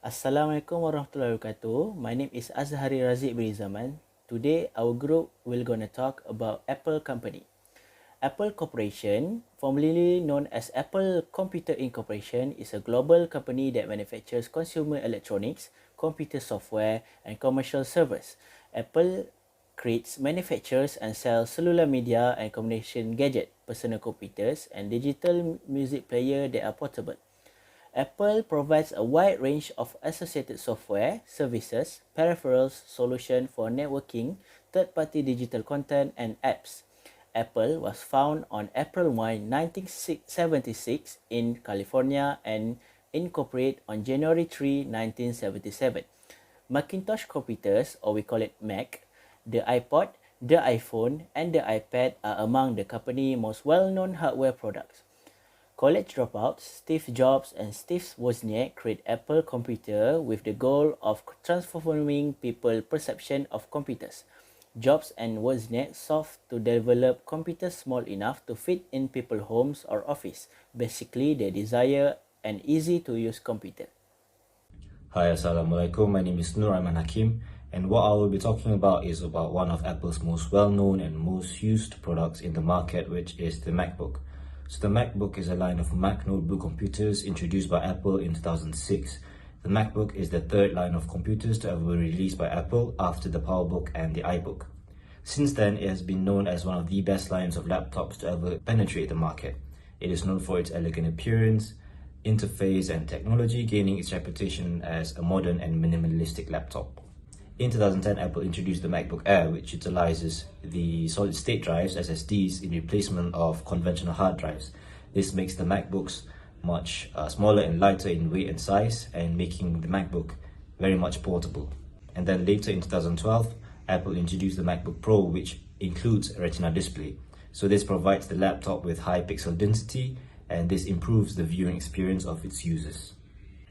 Assalamualaikum warahmatullahi wabarakatuh. My name is AZHARI RAZIQ RIZAMAN. Today, our group will gonna talk about Apple Company. Apple Corporation, formerly known as Apple Computer Incorporation, is a global company that manufactures consumer electronics, computer software, and commercial servers. Apple creates, manufactures, and sells cellular media and communication gadget, personal computers, and digital music player that are portable. Apple provides a wide range of associated software, services, peripherals, solutions for networking, third-party digital content, and apps. Apple was founded on April 1, 1976 in California and incorporated on January 3, 1977. Macintosh computers, or we call it Mac, the iPod, the iPhone, and the iPad are among the company's most well-known hardware products. College dropouts Steve Jobs and Steve Wozniak create Apple Computer with the goal of transforming people's perception of computers. Jobs and Wozniak sought to develop computers small enough to fit in people's homes or office. Basically, they desire an easy-to-use computer. Hi, Assalamualaikum. My name is HAKIM, and what I will be talking about is about one of Apple's most well-known and most used products in the market, which is the MacBook. So the MacBook is a line of Mac notebook computers introduced by Apple in 2006. The MacBook is the third line of computers to ever be released by Apple after the PowerBook and the iBook. Since then, it has been known as one of the best lines of laptops to ever penetrate the market. It is known for its elegant appearance, interface, and technology, gaining its reputation as a modern and minimalistic laptop. In 2010, Apple introduced the MacBook Air, which utilizes the solid-state drives, SSDs, in replacement of conventional hard drives. This makes the MacBooks much smaller and lighter in weight and size, and making the MacBook very much portable. And then later in 2012, Apple introduced the MacBook Pro, which includes a Retina display. So this provides the laptop with high pixel density, and this improves the viewing experience of its users.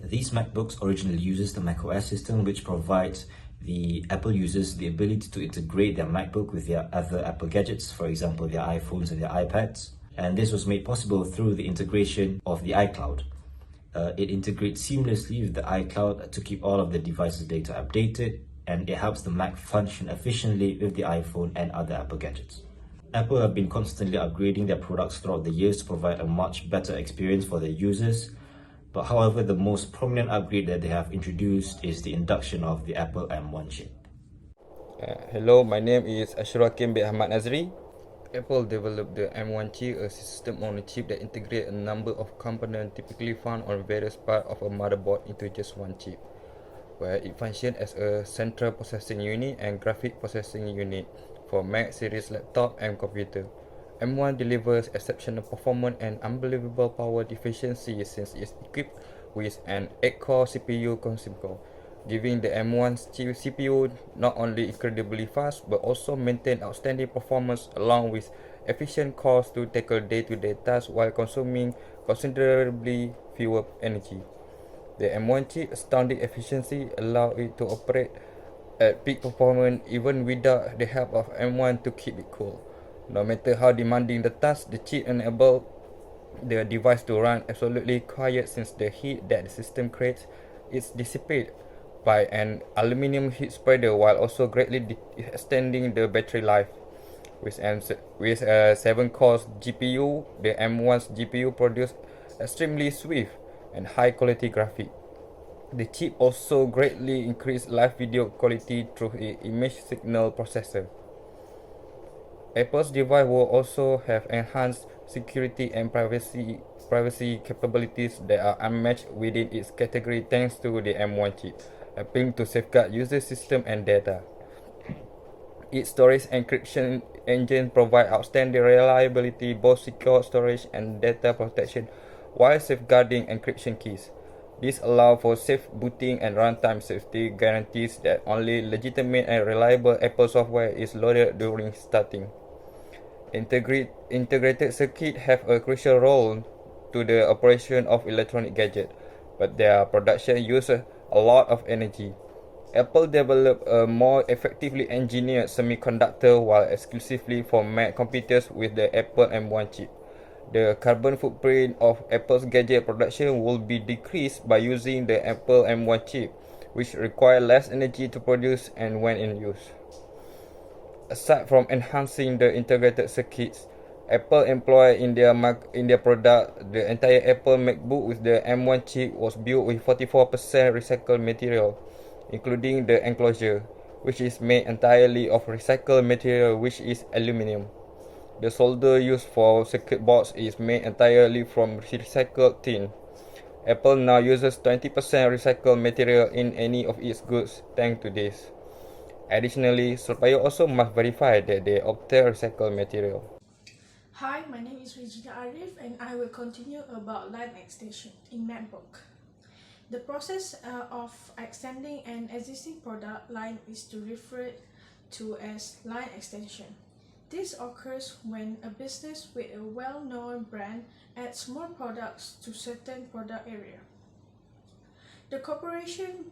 These MacBooks originally uses the macOS system, which provides the Apple users the ability to integrate their MacBook with their other Apple gadgets, for example, their iPhones and their iPads. And this was made possible through the integration of the iCloud. It integrates seamlessly with the iCloud to keep all of the device's data updated, and it helps the Mac function efficiently with the iPhone and other Apple gadgets. Apple have been constantly upgrading their products throughout the years to provide a much better experience for their users. But however, the most prominent upgrade that they have introduced is the induction of the Apple M1 chip. Hello, my name is HAKIM bin NADZRI. Apple developed the M1 chip, a system-on-a-chip that integrates a number of components typically found on various parts of a motherboard into just one chip, where it functions as a central processing unit and graphic processing unit for Mac series laptop and computer. M1 delivers exceptional performance and unbelievable power efficiency since it's equipped with an 8-core CPU consumable, giving the M1's CPU not only incredibly fast but also maintain outstanding performance along with efficient cores to tackle day-to-day tasks while consuming considerably fewer energy. The M1 chip's astounding efficiency allows it to operate at peak performance even without the help of M1 to keep it cool. No matter how demanding the task, the chip enables the device to run absolutely quiet since the heat that the system creates is dissipated by an aluminum heat spreader while also greatly extending the battery life. With a 7-core GPU, the M1's GPU produces extremely swift and high-quality graphics. The chip also greatly increased live video quality through the image signal processor. Apple's device will also have enhanced security and privacy capabilities that are unmatched within its category thanks to the M1 chip, helping to safeguard user system and data. Its storage encryption engine provides outstanding reliability, both secure storage and data protection, while safeguarding encryption keys. This allows for safe booting and runtime safety guarantees that only legitimate and reliable Apple software is loaded during starting. Integrated circuits have a crucial role to the operation of electronic gadgets, but their production uses a lot of energy. Apple developed a more effectively engineered semiconductor while exclusively for Mac computers with the Apple M1 chip. The carbon footprint of Apple's gadget production will be decreased by using the Apple M1 chip, which require less energy to produce and when in use. Aside from enhancing the integrated circuits, Apple employ in their product, the entire Apple MacBook with the M1 chip was built with 44% recycled material, including the enclosure, which is made entirely of recycled material, which is aluminum. The solder used for circuit boards is made entirely from recycled tin. Apple now uses 20% recycled material in any of its goods thanks to this. Additionally, suppliers also must verify that they obtain recycled material. Hi, my name is Regina ARIF and I will continue about line extension in MacBook. The process of extending an existing product line is referred to as line extension. This occurs when a business with a well-known brand adds more products to certain product area. The corporation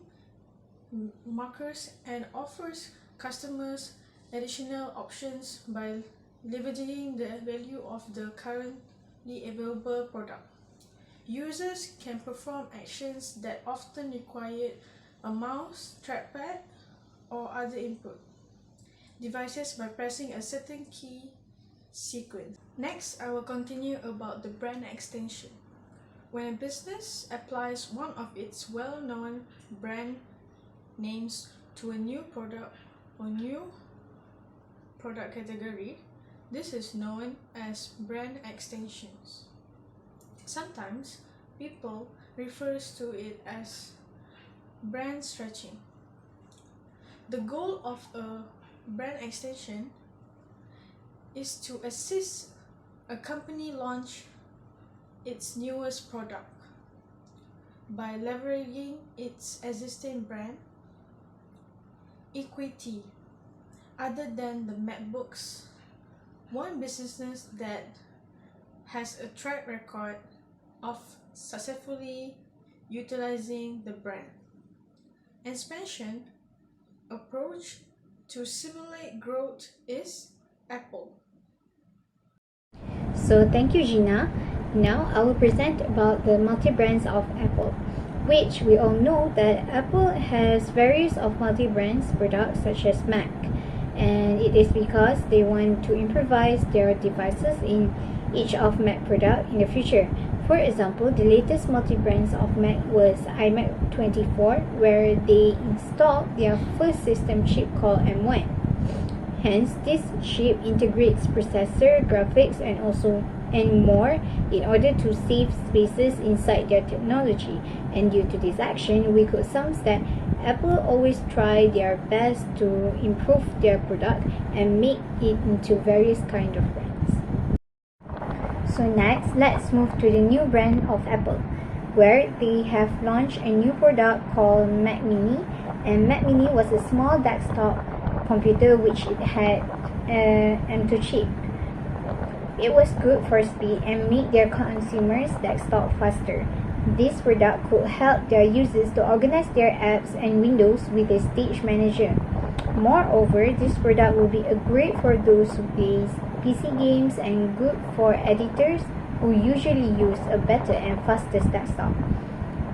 markets and offers customers additional options by leveraging the value of the currently available product. Users can perform actions that often require a mouse, trackpad, or other input devices by pressing a certain key sequence. Next, I will continue about the brand extension. When a business applies one of its well-known brand names to a new product or new product category, this is known as brand extensions. Sometimes people refer to it as brand stretching. The goal of a brand extension is to assist a company launch its newest product by leveraging its existing brand equity. Other than the MacBooks, one business that has a track record of successfully utilizing the brand expansion approach to simulate growth is Apple. So thank you, Gina. Now I will present about the multi-brands of Apple, which we all know that Apple has various of multi-brands products such as Mac, and it is because they want to improvise their devices in each of Mac product in the future. For example, the latest multi-brands of Mac was iMac 24, where they installed their first system chip called M1. Hence, this chip integrates processor, graphics, and more in order to save spaces inside their technology. And due to this action, we could sum that Apple always try their best to improve their product and make it into various kind of brands. So next, let's move to the new brand of Apple, where they have launched a new product called Mac Mini, and Mac Mini was a small desktop computer which it had M2 chip. It was good for speed and made their consumers' desktop faster. This product could help their users to organize their apps and windows with a stage manager. Moreover, this product will be great for those who play PC games and good for editors who usually use a better and faster desktop.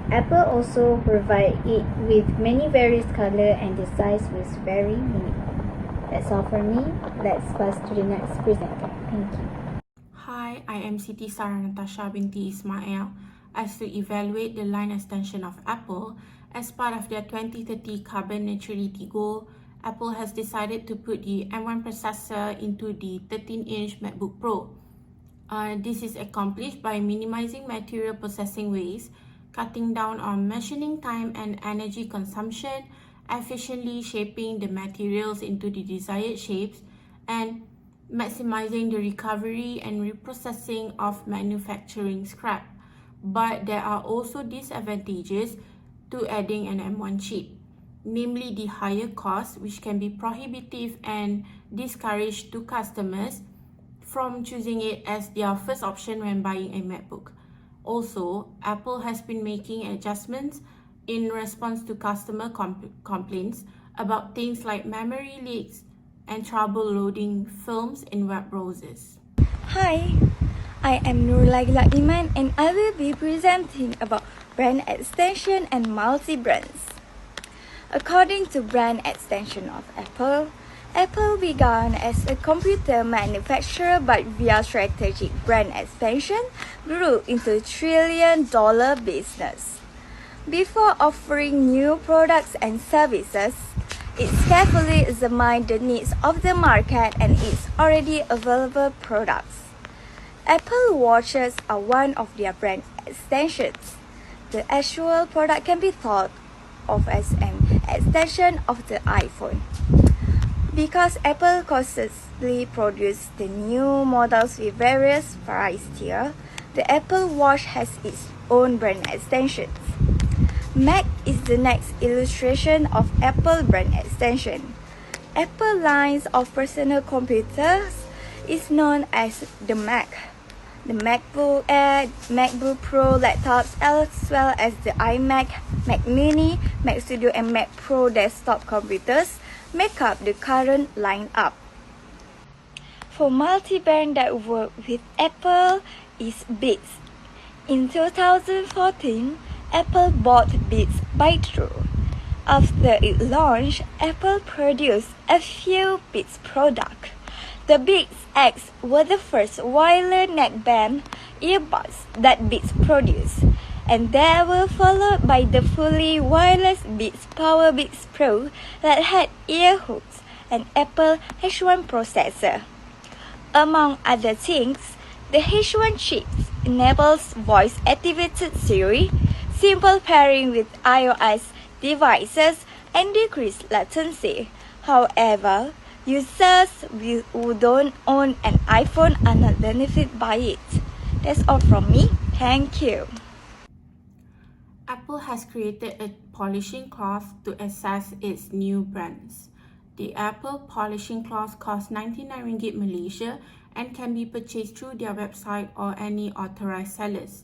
Apple also provides it with many various color and the size was very minimal. That's all for me. Let's pass to the next presenter. Thank you. Hi, I am Siti Sarah Natasha binti Ismail. As to evaluate the line extension of Apple, as part of their 2030 carbon neutrality goal, Apple has decided to put the M1 processor into the 13-inch MacBook Pro. This is accomplished by minimizing material processing waste, cutting down on machining time and energy consumption, efficiently shaping the materials into the desired shapes, and maximizing the recovery and reprocessing of manufacturing scrap. But there are also disadvantages to adding an M1 chip, namely the higher cost, which can be prohibitive and discourage to customers from choosing it as their first option when buying a MacBook. Also, Apple has been making adjustments in response to customer complaints about things like memory leaks and trouble loading films in web browsers. Hi, I am NURLAILA IMAN and I will be presenting about brand extension and multi-brands. According to brand extension of Apple, Apple began as a computer manufacturer but via strategic brand expansion grew into a trillion-dollar business. Before offering new products and services, it carefully examined the needs of the market and its already available products. Apple Watches are one of their brand extensions. The actual product can be thought of as an extension of the iPhone. Because Apple constantly produces the new models with various price tiers, the Apple Watch has its own brand extensions. Mac is the next illustration of Apple brand extension. Apple lines of personal computers is known as the Mac. The MacBook Air, MacBook Pro laptops, as well as the iMac, Mac Mini, Mac Studio, and Mac Pro desktop computers make up the current lineup. For multi-brand that work with Apple is Beats. In 2014, Apple bought Beats by True. After it launched, Apple produced a few Beats products. The Beats X were the first wireless neckband earbuds that Beats produced, and they were followed by the fully wireless Beats Power Beats Pro that had ear hooks and Apple H1 processor. Among other things, the H1 chip enables voice-activated Siri, simple pairing with iOS devices, and decreased latency. However, users who don't own an iPhone are not benefited by it. That's all from me. Thank you. Apple has created a polishing cloth to assess its new brands. The Apple polishing cloth costs 99 ringgit Malaysia and can be purchased through their website or any authorized sellers.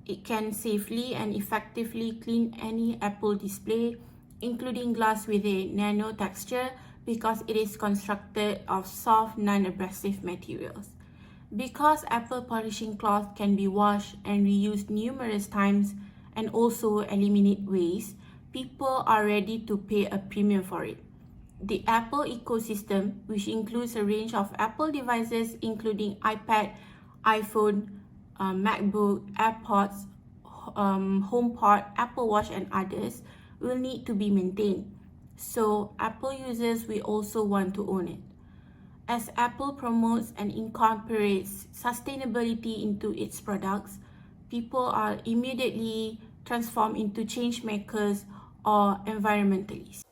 It can safely and effectively clean any Apple display, including glass with a nano texture, because it is constructed of soft, non-abrasive materials. Because Apple polishing cloth can be washed and reused numerous times and also eliminate waste, people are ready to pay a premium for it. The Apple ecosystem, which includes a range of Apple devices including iPad, iPhone, MacBook, AirPods, HomePod, Apple Watch and others, will need to be maintained. So Apple users will also want to own it. As Apple promotes and incorporates sustainability into its products, people are immediately transformed into change makers or environmentalists.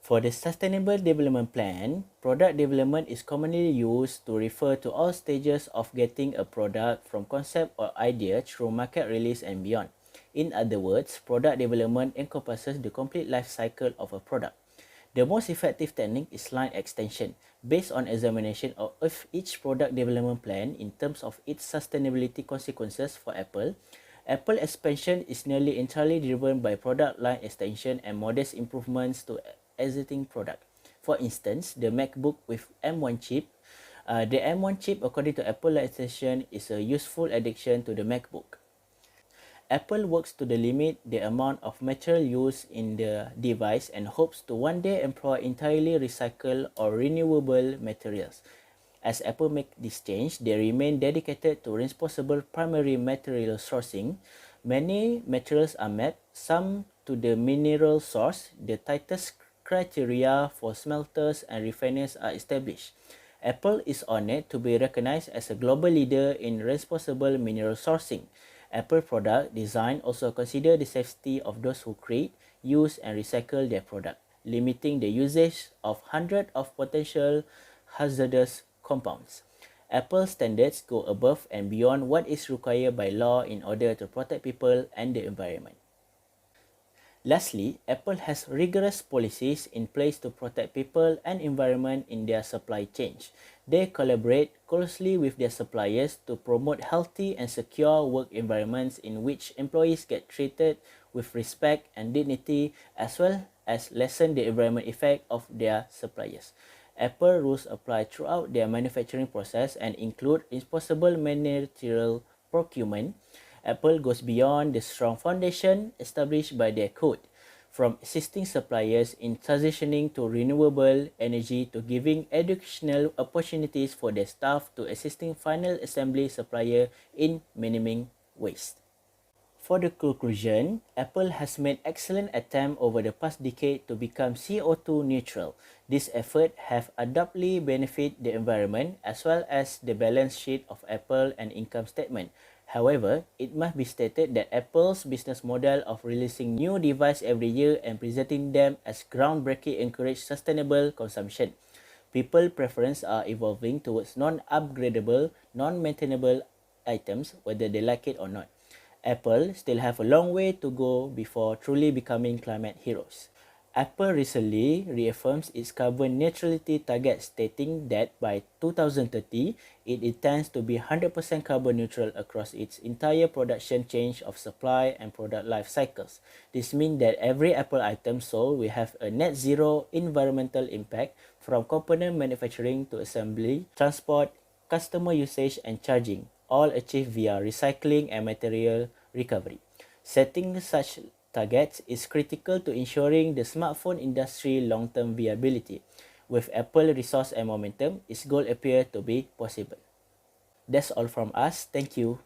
For the Sustainable Development Plan, product development is commonly used to refer to all stages of getting a product from concept or idea through market release and beyond. In other words, product development encompasses the complete life cycle of a product. The most effective technique is line extension, based on examination of each product development plan in terms of its sustainability consequences for Apple. Apple expansion is nearly entirely driven by product line extension and modest improvements to existing product. For instance, the MacBook with M1 chip. The M1 chip, according to Apple extension, is a useful addition to the MacBook. Apple works to limit the amount of material used in the device and hopes to one day employ entirely recycled or renewable materials. As Apple makes this change, they remain dedicated to responsible primary material sourcing. Many materials are met, some to the mineral source. The tightest criteria for smelters and refiners are established. Apple is honored to be recognized as a global leader in responsible mineral sourcing. Apple product design also consider the safety of those who create, use and recycle their product, limiting the usage of hundreds of potential hazardous compounds. Apple standards go above and beyond what is required by law in order to protect people and the environment. Lastly, Apple has rigorous policies in place to protect people and environment in their supply chain. They collaborate closely with their suppliers to promote healthy and secure work environments in which employees get treated with respect and dignity, as well as lessen the environmental effect of their suppliers. Apple rules apply throughout their manufacturing process and include responsible material procurement. Apple goes beyond the strong foundation established by their code, from assisting suppliers in transitioning to renewable energy to giving educational opportunities for their staff to assisting final assembly supplier in minimizing waste. For the conclusion, Apple has made excellent attempt over the past decade to become CO2 neutral. This effort have undoubtedly benefited the environment as well as the balance sheet of Apple and income statement. However, it must be stated that Apple's business model of releasing new devices every year and presenting them as groundbreaking encourage sustainable consumption. People preferences are evolving towards non-upgradable, non-maintainable items, whether they like it or not. Apple still have a long way to go before truly becoming climate heroes. Apple recently reaffirms its carbon neutrality target, stating that by 2030, it intends to be 100% carbon neutral across its entire production chain of supply and product life cycles. This means that every Apple item sold will have a net zero environmental impact from component manufacturing to assembly, transport, customer usage and charging, all achieved via recycling and material recovery. Setting such targets is critical to ensuring the smartphone industry long-term viability. With Apple resource and momentum, its goal appear to be possible. That's all from us. Thank you.